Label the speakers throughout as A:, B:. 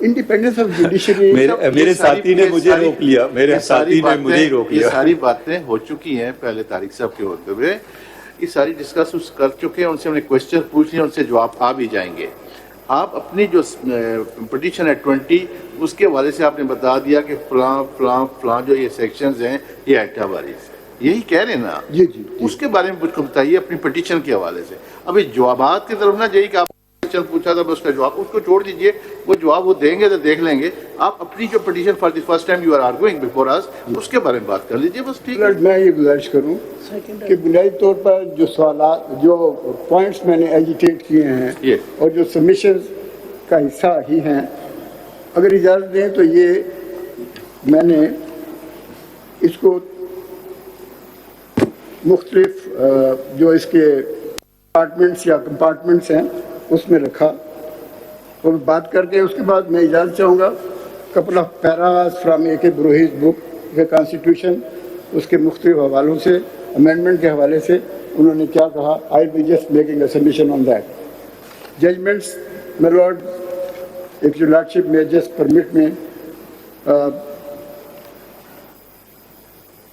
A: Independence of judiciary.
B: मेरे साथी ने मुझे रोक लिया, मेरे साथी ने मुझे ही रोक लिया।
C: ये सारी बातें हो चुकी हैं पहले तारिक साहब के होते हुए, ये सारी डिस्कस कर चुके हैं, उनसे हमने क्वेश्चन पूछ लिए, उनसे जवाब आ भी जाएंगे। आप अपनी जो पिटीशन है 20 उसके हवाले से आपने बता दिया कि फलां जो ये सेक्शंस हैं ये एटावारीज यही कह रहे हैं ना
A: जी, जी, जी।
C: उसके बारे में कुछ बताइए अपनी पिटीशन के हवाले से। अभी जवाबात की तरफ ना जाइए कि आप क्वेश्चन पूछा था बस उसका जवाब उसको छोड़ दीजिए, वो जवाब वो देंगे तो देख लेंगे। आप अपनी जो petition for the first time you are arguing before us उसके बारे में बात कर लीजिए बस। ठीक है,
A: मैं ये गुजारिश करूं कि बुनियादी तौर पर जो सवाल जो पॉइंट्स मैंने एजिटेट किए हैं और जो सबमिशन का हिस्सा ही हैं, अगर इजाज़त दें तो ये मैंने इसको मुख्तलिफ जो इसके डिपार्टमेंट्स या कंपार्टमेंट्स हैं उसमें रखा और बात करके उसके बाद मैं इजाज़त चाहूँगा कपल ऑफ पैरास फ्राम ए के ब्रोहिज बुक द कॉन्स्टिट्यूशन, उसके मुख्तलिफ हवालों से अमेंडमेंट के हवाले से उन्होंने क्या कहा। I be just making a submission on that. Judgments my lord, if your lordship may just permit me,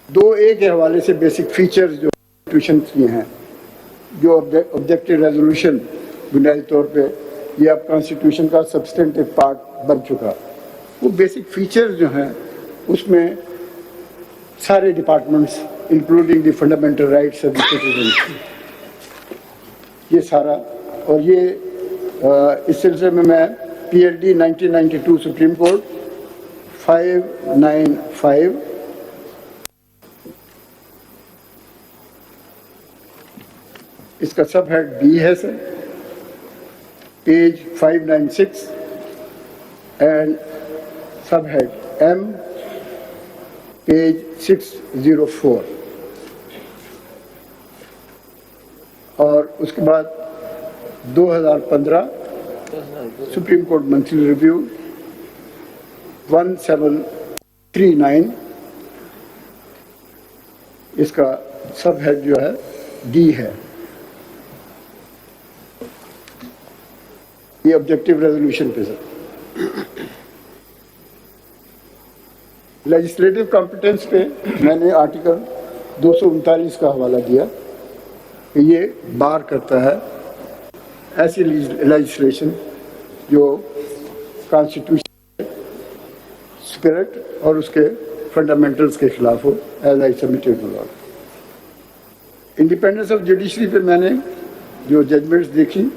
A: 2A के हवाले से बेसिक फीचर्स जो कॉन्स्टिट्यूशन की हैं, जो ऑब्जेक्टिव रेजोल्यूशन बुनियादी तौर पे ये अब कॉन्स्टिट्यूशन का सब्सटेंटिव पार्ट बन चुका, वो बेसिक फीचर्स जो हैं उसमें सारे departments including the fundamental rights of the citizen, ये सारा। और ये इस सिलसिले में मैं PLD 1992 सुप्रीम कोर्ट 595 इसका सब हेड B है सर, पेज 596 एंड सब हेड M पेज 604 और उसके बाद 2015 सुप्रीम कोर्ट मंथली रिव्यू 1739 इसका सब हेड जो है D है। ये ऑब्जेक्टिव रेजोल्यूशन पे सर। लेजिस्लेटिव कॉम्पिटेंस पे मैंने आर्टिकल 239 का हवाला दिया कि ये बार करता है ऐसी लेजिस्लेशन जो कॉन्स्टिट्यूशन स्पिरिट और उसके फंडामेंटल्स के खिलाफ हो, as I submitted law. Independence of judiciary पे मैंने जो जजमेंट्स देखी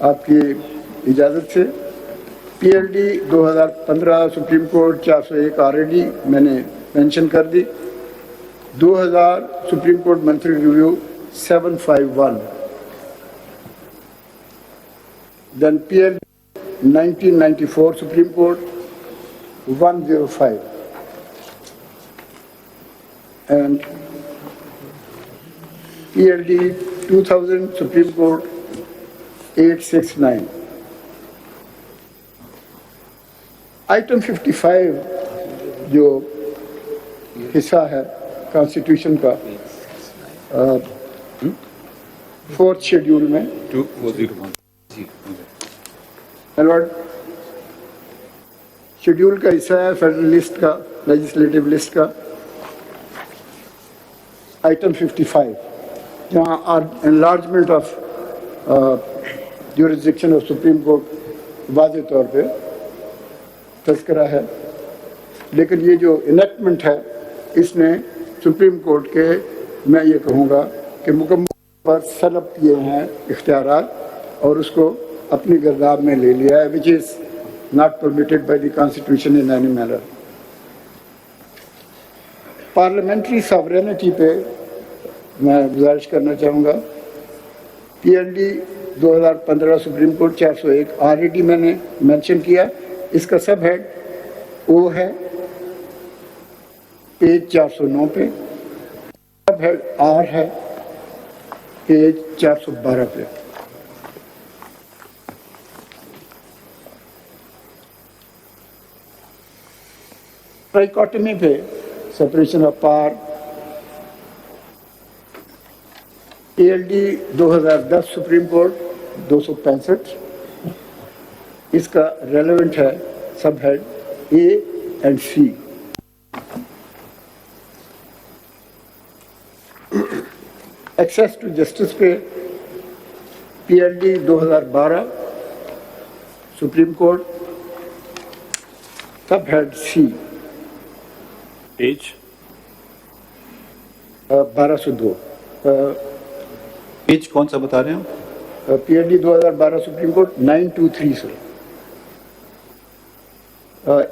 A: आपकी इजाज़त से, PLD 2015 सुप्रीम कोर्ट 401 ऑलरेडी मैंने मेंशन कर दी, 2000 supreme court monthly review 751, then PLD 1994 supreme court 105 and PLD 2000 supreme court 869। Item 55 जो हिस्सा है कॉन्स्टिट्यूशन का 4th शेड्यूल में
B: 201
A: लॉर्ड शेड्यूल का हिस्सा है फेडरल लिस्ट का, लेजिस्लेटिव लिस्ट का आइटम 55 जहाँ enlargement of jurisdiction of Supreme Court वाज़े तौर पे तज़किरा है, लेकिन ये जो इनेक्टमेंट है इसने सुप्रीम कोर्ट के मैं ये कहूँगा कि मुकम्मल पर सलब किए हैं इख्तियारात और उसको अपनी गर्दाब में ले लिया है, which is not permitted by the constitution in any manner. Parliamentary sovereignty पे मैं गुजारिश करना चाहूँगा। PLD 2015 सुप्रीम कोर्ट 401 ऑलरेडी मैंने मेंशन किया, इसका सब हेड O है पेज 409 पे, सब हेड R है पेज 412 पे। ट्राइकोटमी पे separation of power PLD 2010 Supreme Court 265 इसका रेलेवेंट है sub head A and C. Access to justice पे PLD 2012 Supreme Court, sub head C,
B: page
A: 1202।
B: Page कौन सा बता रहे हो?
A: PLD 2012 Supreme Court 923 sir.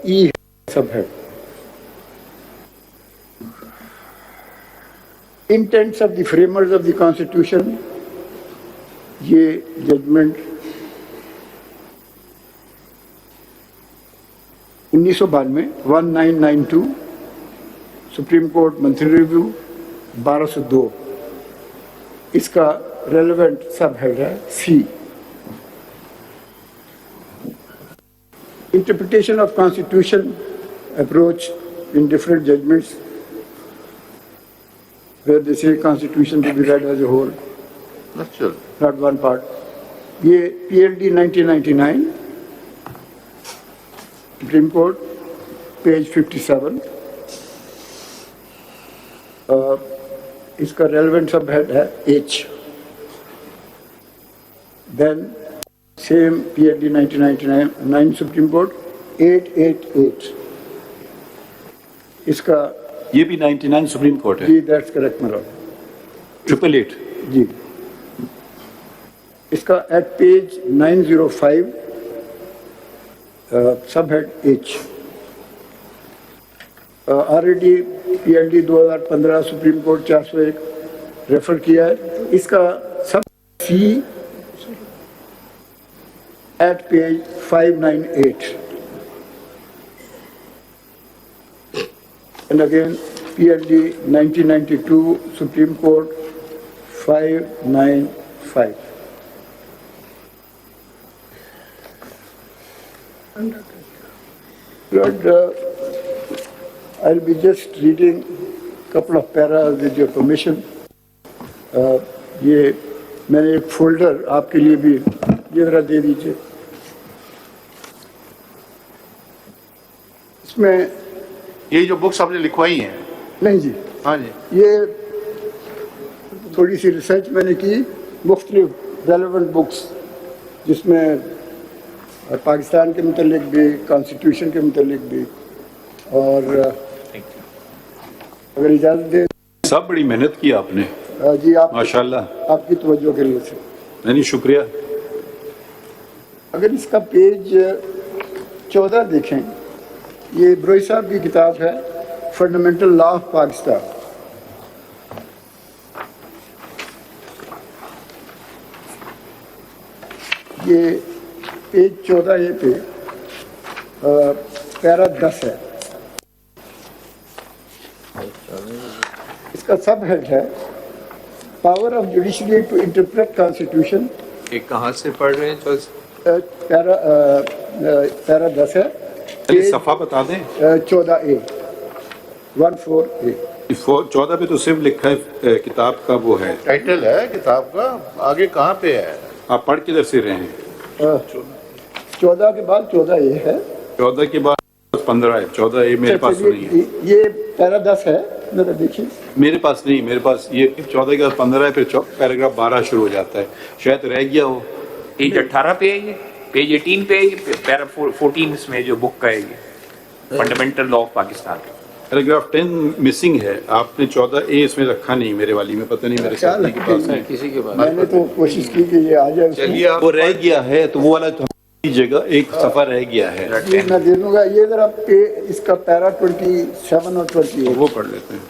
A: E sub head. Intents of the framers of the Constitution, ये judgment 1992 1992 Supreme court monthly review 1202, इसका relevant sub head है सी। Interpretation of constitution approach in different judgments where they say constitution to be read as a whole,
C: Natural.
A: not one part. ये PLD 1999 Supreme Court page 57, इसका relevant subhead है H. Then same PLD 1999 Supreme Court 888, इसका
B: ये भी 99 supreme court है।
A: जी that's correct मेरा
B: 888
A: जी। इसका eight page 905 सब head H. Already PLD 2015 supreme court 401 refer किया है, इसका सब सी eight page 598 and again PLD 1992 Supreme Court 595. Lord, I'll be just reading couple of paras with your permission. ये मैंने एक फोल्डर आपके लिए भी ये जरा दे दीजिए। इसमें
C: ये जो बुक्स आपने लिखवाई हैं,
A: नहीं जी,
C: हाँ जी,
A: ये थोड़ी सी रिसर्च मैंने की, मुख्तलिफ रेलेवेंट बुक्स जिसमें पाकिस्तान के मुतल्लिक भी, कॉन्स्टिट्यूशन के मुतल्लिक भी, और अगर इजाज़त दे।
B: सब बड़ी मेहनत की आपने
A: जी, आप
B: माशाल्लाह।
A: आपकी तवज्जो के लिए से
B: नहीं, शुक्रिया।
A: अगर इसका पेज 14 देखें, ये ब्रोई साहब की किताब है फंडामेंटल लॉ ऑफ पाकिस्तान। ये पेज 14 ये पे पैरा 10 है, इसका सब हेड है power of judiciary to interpret constitution.
D: ये कहाँ से पढ़ रहे हैं?
A: पैरा 10 है,
B: सफा बता दें।
A: 14A 14A।
B: 14 पे तो सिर्फ लिखा है किताब का वो है,
C: टाइटल है किताब का, आगे कहाँ पे है?
B: आप पढ़ किधर से रहे हैं?
A: 14 के बाद 14A है, 14
B: के बाद 15 है। 14A मेरे पास नहीं है।
A: ये पैरा 10 है, मेरा देखिए।
B: मेरे पास नहीं, मेरे पास ये 14 के बाद 15 है, फिर पैराग्राफ 12 शुरू हो जाता है, शायद रह गया हो।
D: पेज 18 पे है ये, पेज 18 पे है ये, पैरा 14 इसमें जो बुक का है ये fundamental law of Pakistan.
B: Paragraph 10 missing है, आपने 14A इसमें रखा नहीं, मेरे वाली में पता नहीं, मेरे साथ के पास है।
D: किसी के पास
A: मैंने तो कोशिश की कि ये आ जाए।
D: चलिए,
B: वो रह गया है तो वो वाला जगह एक सफा रह गया है,
A: ये मैं दे दूंगा। ये जरा इसका पैरा 27 और 28
B: वो पढ़ लेते हैं।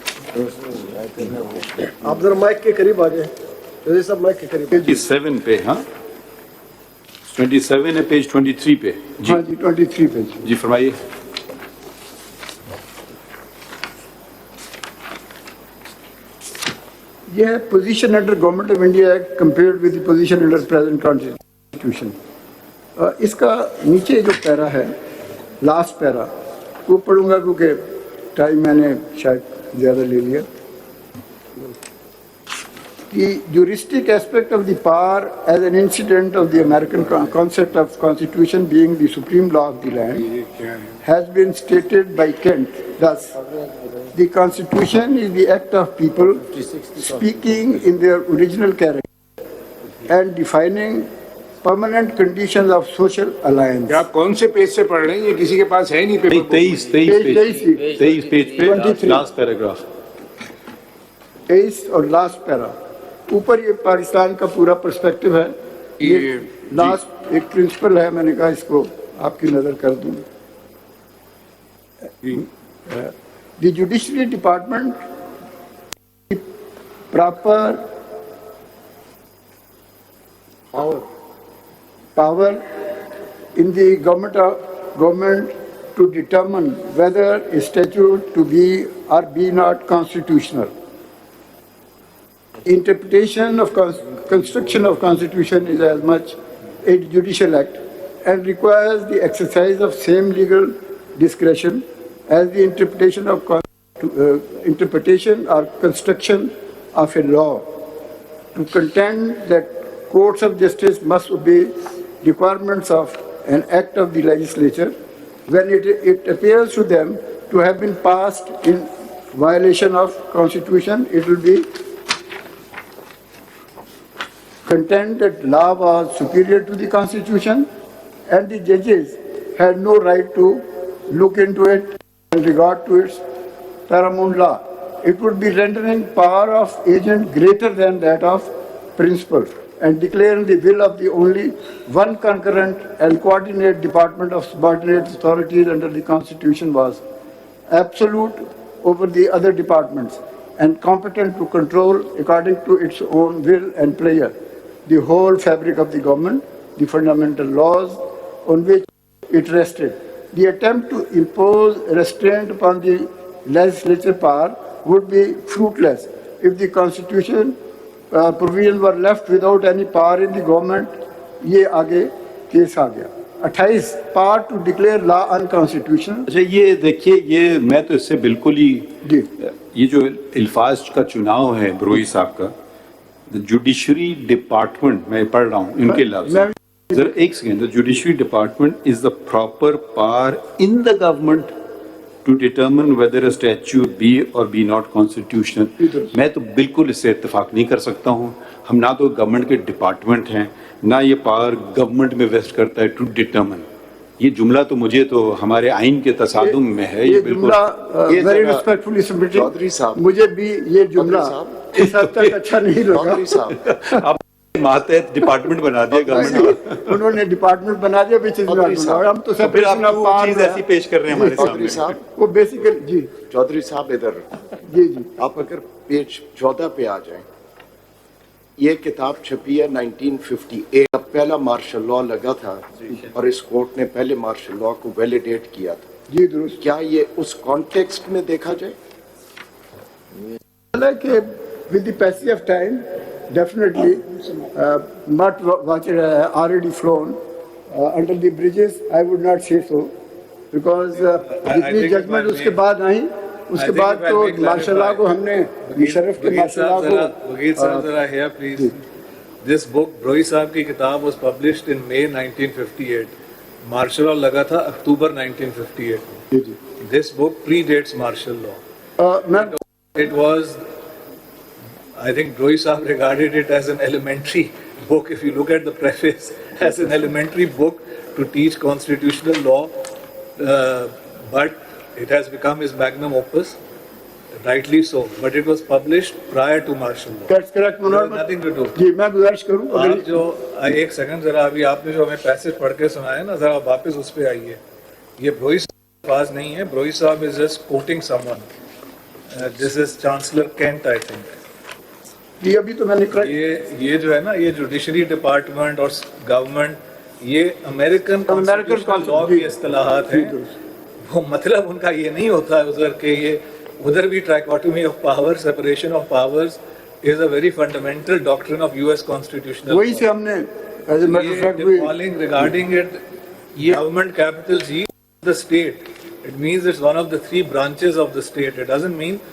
A: आप जरा माइक के करीब आ जाए, सब माइक के करीब।
B: 27 पे, हाँ 27 है, पेज 23 पे जी।
A: हाँ जी, 23 पेज।
B: जी फरमाइए।
A: यह है position under government of India act compared with the position under present constitution. इसका नीचे जो पैरा है, लास्ट पैरा, वो पढ़ूंगा क्योंकि टाइम मैंने शायद ज़्यादा ले लिया। The juristic aspect of the power as an incident of the American concept of constitution being the supreme law of the land has been stated by Kent. Thus, the constitution is the act of people speaking in their original character and defining permanent conditions of social alliance.
E: आप कौन से page से पढ़ रहे हैं? ये किसी के पास है नहीं पेपर?
B: 23 पेज पे
A: 23
B: लास्ट पैराग्राफ
A: 23 और लास्ट पैरा ऊपर ये पाकिस्तान का पूरा पर्सपेक्टिव है। ये लास्ट एक प्रिंसिपल है, मैंने कहा इसको आपकी नजर कर दूं। The judiciary department proper power in the government to determine whether a statute to be or be not constitutional. Interpretation of construction of constitution is as much a judicial act and requires the exercise of same legal discretion as the interpretation or construction of a law. To contend that courts of justice must obey requirements of an act of the legislature when it appears to them to have been passed in violation of constitution, it will be contend that law was superior to the constitution and the judges had no right to look into it in regard to its paramount law. It would be rendering power of agent greater than that of principal and declaring the will of the only one concurrent and coordinate department of subordinate authorities under the Constitution was absolute over the other departments and competent to control according to its own will and pleasure the whole fabric of the government, the fundamental laws on which it rested. The attempt to impose restraint upon the legislature power would be fruitless if the Constitution provisions were left without any power in the government. ये आगे case आ गया 28 power to declare law unconstitutional.
B: अच्छा ये देखिए, ये मैं तो इससे बिल्कुल ही ये जो अल्फाज का चुनाव है ब्रोई साहब का, द जुडिशरी डिपार्टमेंट, मैं पढ़ रहा हूँ इनके लफ्ज, जरा एक second, the judiciary department is the proper power in the government to determine whether a statute be or be not constitutional। मैं तो बिल्कुल इससे इत्तेफाक नहीं कर सकता हूँ। हम ना तो गवर्नमेंट के डिपार्टमेंट हैं, ना ये पावर गवर्नमेंट में वेस्ट करता है टू डिटर्मिन। ये जुमला तो मुझे तो हमारे आइन के तसादुम में है। ये बिल्कुल
A: वेरी रिस्पेक्टफुली सबमिटेड।
C: चौधरी साहब,
A: मुझे भी ये जुमला इस हद तक अच्छा नहीं लगा।
C: चौधरी साहब
B: मातहत डिपार्टमेंट बना दिया गवर्नमेंट,
A: उन्होंने डिपार्टमेंट बना दिया बीच में, और हम तो सब
B: चीज ऐसी पेश कर रहे हैं हमारे
C: चौधरी
B: सामने।
C: साहब,
A: वो बेसिकली जी
C: चौधरी साहब इधर
A: जी
C: आप अगर पेज 14 पे आ जाएं, ये किताब छपी है 1958, अब पहला मार्शल लॉ लगा था और इस कोर्ट ने पहले मार्शल लॉ को वैलिडेट किया था।
A: जी दुरुस्त।
C: क्या ये उस कॉन्टेक्स्ट में देखा जाए?
A: कि with the passage of time, definitely, not what already flown under the bridges, I would not say so, because जितनी जजमेंट उसके बाद आई, उसके बाद तो मार्शल लॉ को हमने मुशर्रफ के मार्शल लॉ को।
F: वकील साहब जरा here please. This book, Brohi साहब की किताब was published in May 1958. Martial law लगा था अक्टूबर 1958 में। This book predates martial law. It was, I think Broi Saab regarded it as an elementary book, if you look at the preface, as an elementary book to teach constitutional law, but it has become his magnum opus, rightly so, but it was published prior to martial law.
A: That's correct,
F: It has nothing to do.
A: जी मैं गुजारिश करूँ,
F: आप जो एक second जरा अभी आपने जो हमें पैसेज पढ़ के सुनाया ना, जरा वापस उस पे आइए। ये ब्रोई साहब के पास नहीं है, ब्रोई साहब is just coating someone. This is chancellor Kent, I think.
A: ये अभी तो मैंने
F: ये जो है ना, ये जुडिशरी डिपार्टमेंट और गवर्नमेंट, ये अमेरिकन लॉ की इस्तिलाहात हैं। वो मतलब उनका ये नहीं होता है उधर के, ये उधर भी trichotomy of power, separation of powers is a very fundamental doctrine of US constitutional.
A: वही से हमने as a matter of fact
F: following regarding it, ये government capital G the state, it means it's one of the 3 branches of the state. It doesn't mean